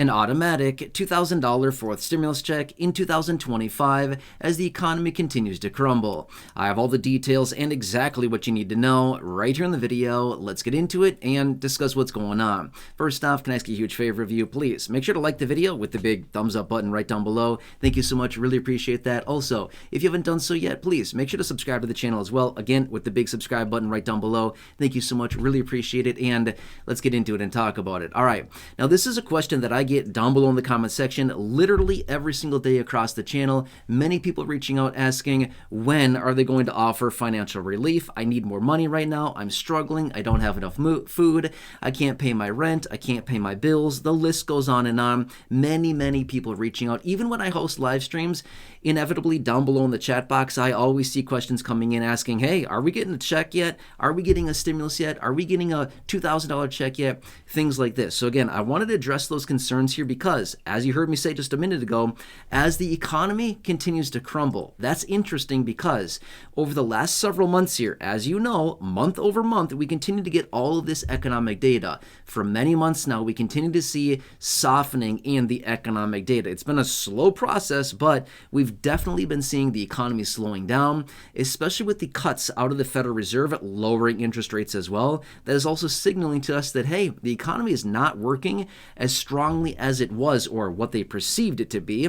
an automatic $2,000 fourth stimulus check in 2025 as the economy continues to crumble. I have all the details and exactly what you need to know right here in the video. Let's get into it and discuss what's going on. First off, can I ask you a huge favor of you? Please make sure to like the video with the big thumbs up button right down below. Thank you so much. Really appreciate that. Also, if you haven't done so yet, please make sure to subscribe to the channel as well. Again, with the big subscribe button right down below. Thank you so much. Really appreciate it. And let's get into it and talk about it. All right. Now, this is a question that I get down below in the comment section literally every single day across the channel. Many people reaching out asking, when are they going to offer financial relief? I need more money right now. I'm struggling. I don't have enough food. I can't pay my rent. I can't pay my bills. The list goes on and on. Many people reaching out. Even when I host live streams, inevitably down below in the chat box, I always see questions coming in asking, hey, are we getting a check yet? Are we getting a stimulus yet? Are we getting a $2,000 check yet? Things like this. So again, I wanted to address those concerns here because, as you heard me say just a minute ago, as the economy continues to crumble, that's interesting because over the last several months here, as you know, month over month, we continue to get all of this economic data. For many months now, we continue to see softening in the economic data. It's been a slow process, but we've definitely been seeing the economy slowing down, especially with the cuts out of the Federal Reserve lowering interest rates as well. That is also signaling to us that, hey, the economy is not working as strongly as it was or what they perceived it to be.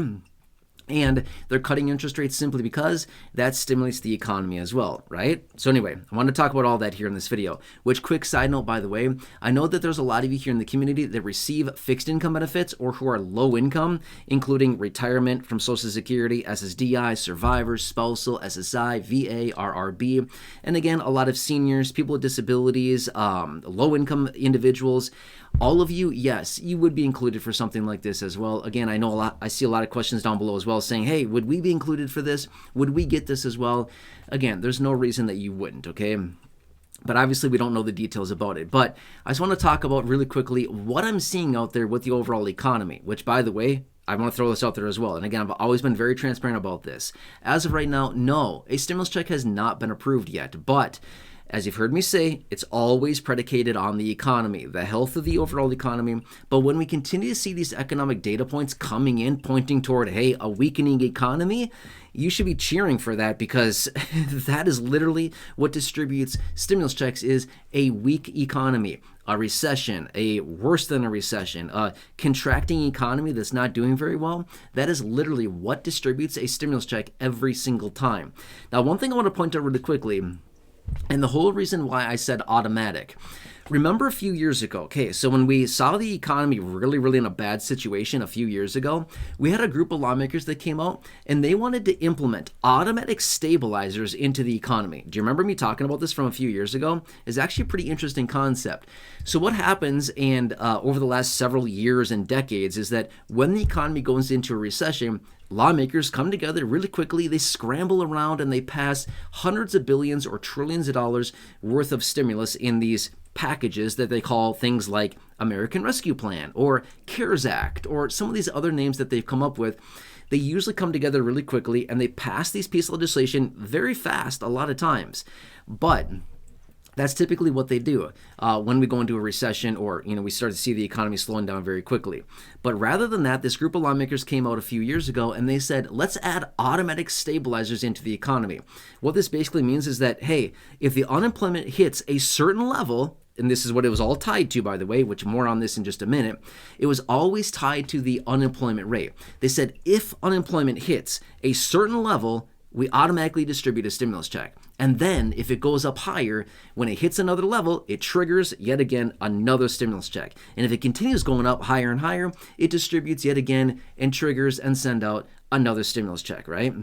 And they're cutting interest rates simply because that stimulates the economy as well, right? So anyway, I want to talk about all that here in this video. Which, quick side note, by the way, I know that there's a lot of you here in the community that receive fixed income benefits or who are low income, including retirement from Social Security, SSDI, survivors, spousal, SSI, VA, RRB. And again, a lot of seniors, people with disabilities, low income individuals. All of you, yes, you would be included for something like this as well. Again, I see a lot of questions down below as well saying, hey, would we be included for this? Would we get this as well? Again, there's no reason that you wouldn't, okay? But obviously, we don't know the details about it. But I just want to talk about really quickly what I'm seeing out there with the overall economy, which, by the way, I want to throw this out there as well. And again, I've always been very transparent about this. As of right now, no, a stimulus check has not been approved yet. But as you've heard me say, it's always predicated on the economy, the health of the overall economy. But when we continue to see these economic data points coming in, pointing toward, hey, a weakening economy, you should be cheering for that because that is literally what distributes stimulus checks is a weak economy, a recession, a worse than a recession, a contracting economy that's not doing very well. That is literally what distributes a stimulus check every single time. Now, one thing I want to point out really quickly, and the whole reason why I said automatic. Remember a few years ago, okay, so when we saw the economy really in a bad situation a few years ago, we had a group of lawmakers that came out and they wanted to implement automatic stabilizers into the economy. Do you remember me talking about this from a few years ago? It's actually a pretty interesting concept. So what happens and over the last several years and decades is that when the economy goes into a recession, lawmakers come together really quickly, they scramble around and they pass hundreds of billions or trillions of dollars worth of stimulus in these packages that they call things like American Rescue Plan or CARES Act or some of these other names that they've come up with. They usually come together really quickly and they pass these pieces of legislation very fast a lot of times. But that's typically what they do when we go into a recession or, we start to see the economy slowing down very quickly. But rather than that, this group of lawmakers came out a few years ago and they said, let's add automatic stabilizers into the economy. What this basically means is that, hey, if the unemployment hits a certain level, and this is what it was all tied to, by the way, which more on this in just a minute, it was always tied to the unemployment rate. They said if unemployment hits a certain level, we automatically distribute a stimulus check. And then if it goes up higher, when it hits another level, it triggers yet again another stimulus check. And if it continues going up higher and higher, it distributes yet again and triggers and send out another stimulus check, right?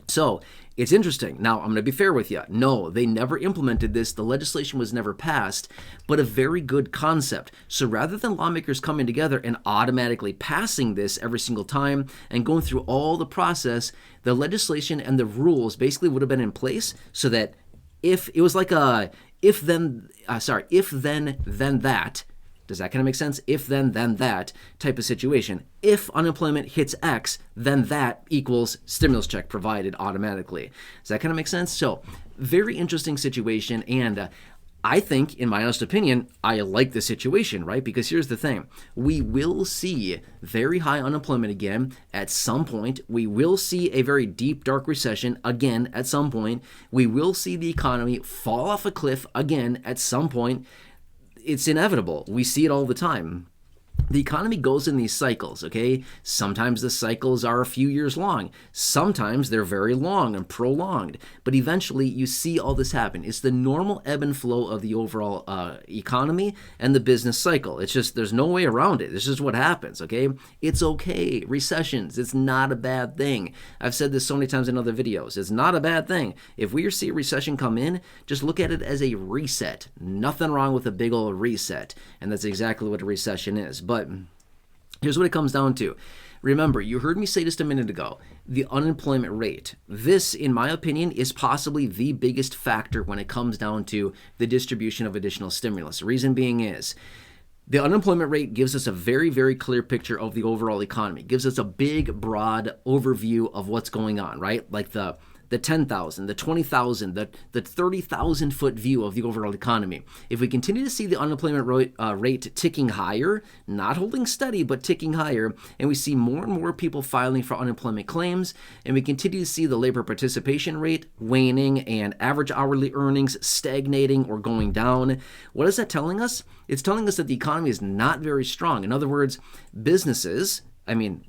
So it's interesting. Now, I'm going to be fair with you. No, they never implemented this. The legislation was never passed, but a very good concept. So rather than lawmakers coming together and automatically passing this every single time and going through all the process, the legislation and the rules basically would have been in place so that if it was like a if then that. Does that kind of make sense? If then that type of situation. If unemployment hits X, then that equals stimulus check provided automatically. Does that kind of make sense? So very interesting situation. And I think, in my honest opinion, I like the situation, right? Because here's the thing. We will see very high unemployment again at some point. We will see a very deep, dark recession again at some point. We will see the economy fall off a cliff again at some point. It's inevitable. We see it all the time. The economy goes in these cycles, okay? Sometimes the cycles are a few years long. Sometimes they're very long and prolonged. But eventually, you see all this happen. It's the normal ebb and flow of the overall economy and the business cycle. It's just, there's no way around it. This is what happens, okay? It's okay. Recessions, it's not a bad thing. I've said this so many times in other videos. It's not a bad thing. If we see a recession come in, just look at it as a reset. Nothing wrong with a big old reset. And that's exactly what a recession is. But here's what it comes down to. Remember, you heard me say just a minute ago, the unemployment rate. This, in my opinion, is possibly the biggest factor when it comes down to the distribution of additional stimulus. The reason being is the unemployment rate gives us a very, very clear picture of the overall economy. It gives us a big, broad overview of what's going on, right? Like the 10,000, the 20,000, the 30,000 foot view of the overall economy. If we continue to see the unemployment rate ticking higher, not holding steady, but ticking higher, and we see more and more people filing for unemployment claims, and we continue to see the labor participation rate waning and average hourly earnings stagnating or going down, what is that telling us? It's telling us that the economy is not very strong. In other words, businesses,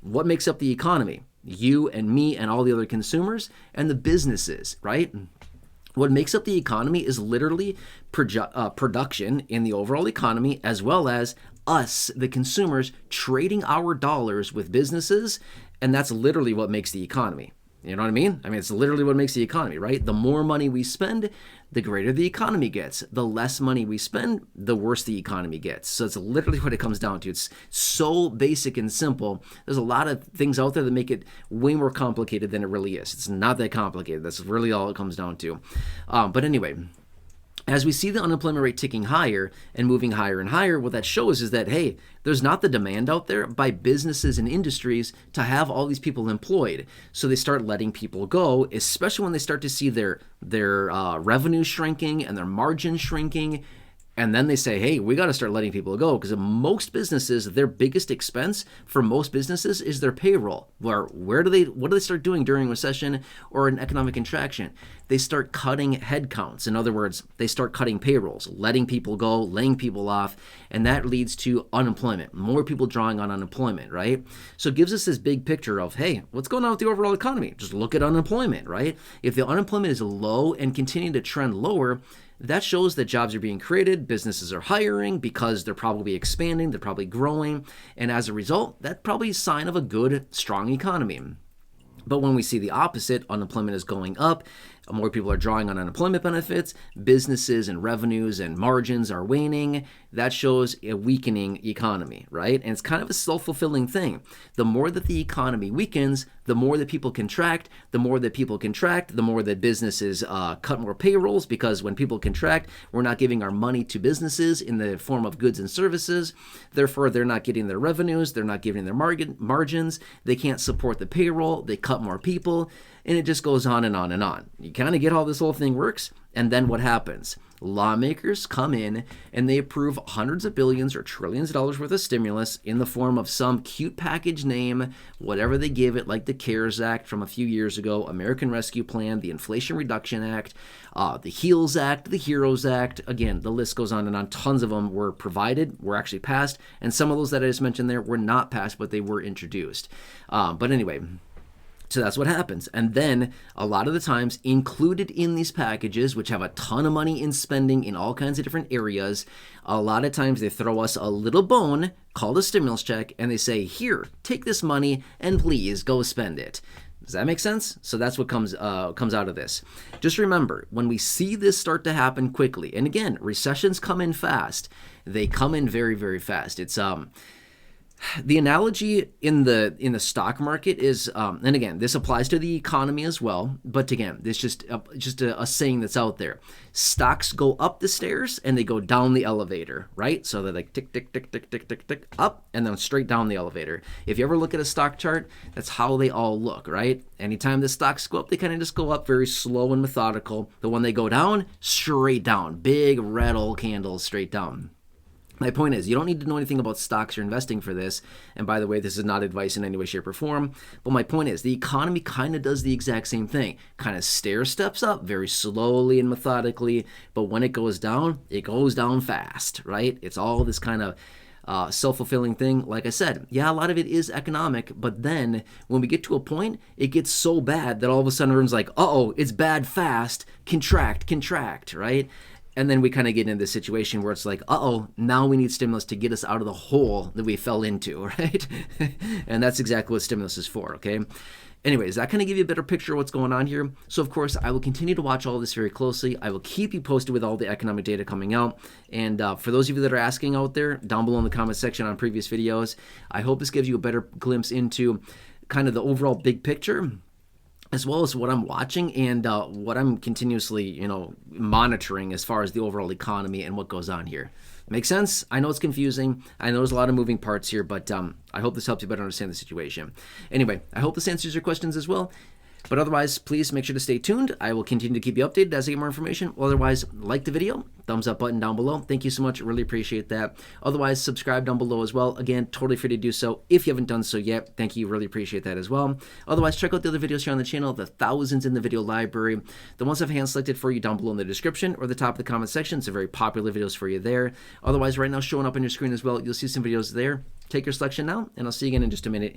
what makes up the economy? You and me and all the other consumers and the businesses, right? What makes up the economy is literally production in the overall economy, as well as us, the consumers, trading our dollars with businesses, and that's literally what makes the economy. You know what I mean? It's literally what makes the economy, right? The more money we spend, the greater the economy gets. The less money we spend, the worse the economy gets. So it's literally what it comes down to. It's so basic and simple. There's a lot of things out there that make it way more complicated than it really is. It's not that complicated. That's really all it comes down to. But anyway, as we see the unemployment rate ticking higher and moving higher and higher, what that shows is that, hey, there's not the demand out there by businesses and industries to have all these people employed. So they start letting people go, especially when they start to see their revenue shrinking and their margin shrinking. And then they say, hey, we got to start letting people go, because most businesses, their biggest expense for most businesses is their payroll. What do they start doing during recession or an economic contraction? They start cutting headcounts. In other words, they start cutting payrolls, letting people go, laying people off, and that leads to unemployment. More people drawing on unemployment, right? So it gives us this big picture of, hey, what's going on with the overall economy? Just look at unemployment, right? If the unemployment is low and continuing to trend lower, that shows that jobs are being created, businesses are hiring because they're probably expanding, they're probably growing, and as a result, that's probably a sign of a good, strong economy. But when we see the opposite, unemployment is going up, more people are drawing on unemployment benefits, businesses and revenues and margins are waning, that shows a weakening economy, right? And it's kind of a self-fulfilling thing. The more that the economy weakens, the more that people contract, the more that people contract, the more that businesses cut more payrolls, because when people contract, we're not giving our money to businesses in the form of goods and services. Therefore, they're not getting their revenues, they're not getting their margins, they can't support the payroll, they cut more people, and it just goes on and on and on. You kind of get how this whole thing works, and then what happens? Lawmakers come in and they approve hundreds of billions or trillions of dollars worth of stimulus in the form of some cute package name, whatever they give it, like the CARES Act from a few years ago, American Rescue Plan, the Inflation Reduction Act, the HEALS Act, the HEROES Act. Again, the list goes on and on. Tons of them were provided, were actually passed, and some of those that I just mentioned there were not passed, but they were introduced. But anyway, so that's what happens. And then a lot of the times included in these packages, which have a ton of money in spending in all kinds of different areas, a lot of times they throw us a little bone called a stimulus check and they say, here, take this money and please go spend it. Does that make sense? So that's what comes out of this. Just remember, when we see this start to happen quickly, and again, recessions come in fast. They come in very, very fast. It's The analogy in the stock market is, and again, this applies to the economy as well. But again, this just a saying that's out there. Stocks go up the stairs and they go down the elevator, right? So they're like tick tick tick tick tick tick tick up and then straight down the elevator. If you ever look at a stock chart, that's how they all look, right? Anytime the stocks go up, they kind of just go up very slow and methodical. But when they go down, straight down, big red old candles straight down. My point is, you don't need to know anything about stocks or investing for this. And by the way, this is not advice in any way, shape, or form. But my point is, the economy kind of does the exact same thing. Kind of stair steps up very slowly and methodically. But when it goes down fast, right? It's all this kind of self-fulfilling thing. Like I said, yeah, a lot of it is economic. But then when we get to a point, it gets so bad that all of a sudden everyone's like, uh-oh, it's bad fast. Contract, right? And then we kind of get into this situation where it's like, uh-oh, now we need stimulus to get us out of the hole that we fell into, right? And that's exactly what stimulus is for, okay? Anyways, that kind of give you a better picture of what's going on here. So, of course, I will continue to watch all this very closely. I will keep you posted with all the economic data coming out. And for those of you that are asking out there, down below in the comment section on previous videos, I hope this gives you a better glimpse into kind of the overall big picture, as well as what I'm watching and what I'm continuously, monitoring as far as the overall economy and what goes on here. Make sense? I know it's confusing. I know there's a lot of moving parts here, but I hope this helps you better understand the situation. Anyway, I hope this answers your questions as well. But otherwise, please make sure to stay tuned. I will continue to keep you updated as I get more information. Otherwise, like the video, thumbs up button down below. Thank you so much. Really appreciate that. Otherwise, subscribe down below as well. Again, totally free to do so if you haven't done so yet. Thank you. Really appreciate that as well. Otherwise, check out the other videos here on the channel, the thousands in the video library. The ones I've hand selected for you down below in the description or the top of the comment section. Some very popular videos for you there. Otherwise, right now showing up on your screen as well, you'll see some videos there. Take your selection now, and I'll see you again in just a minute.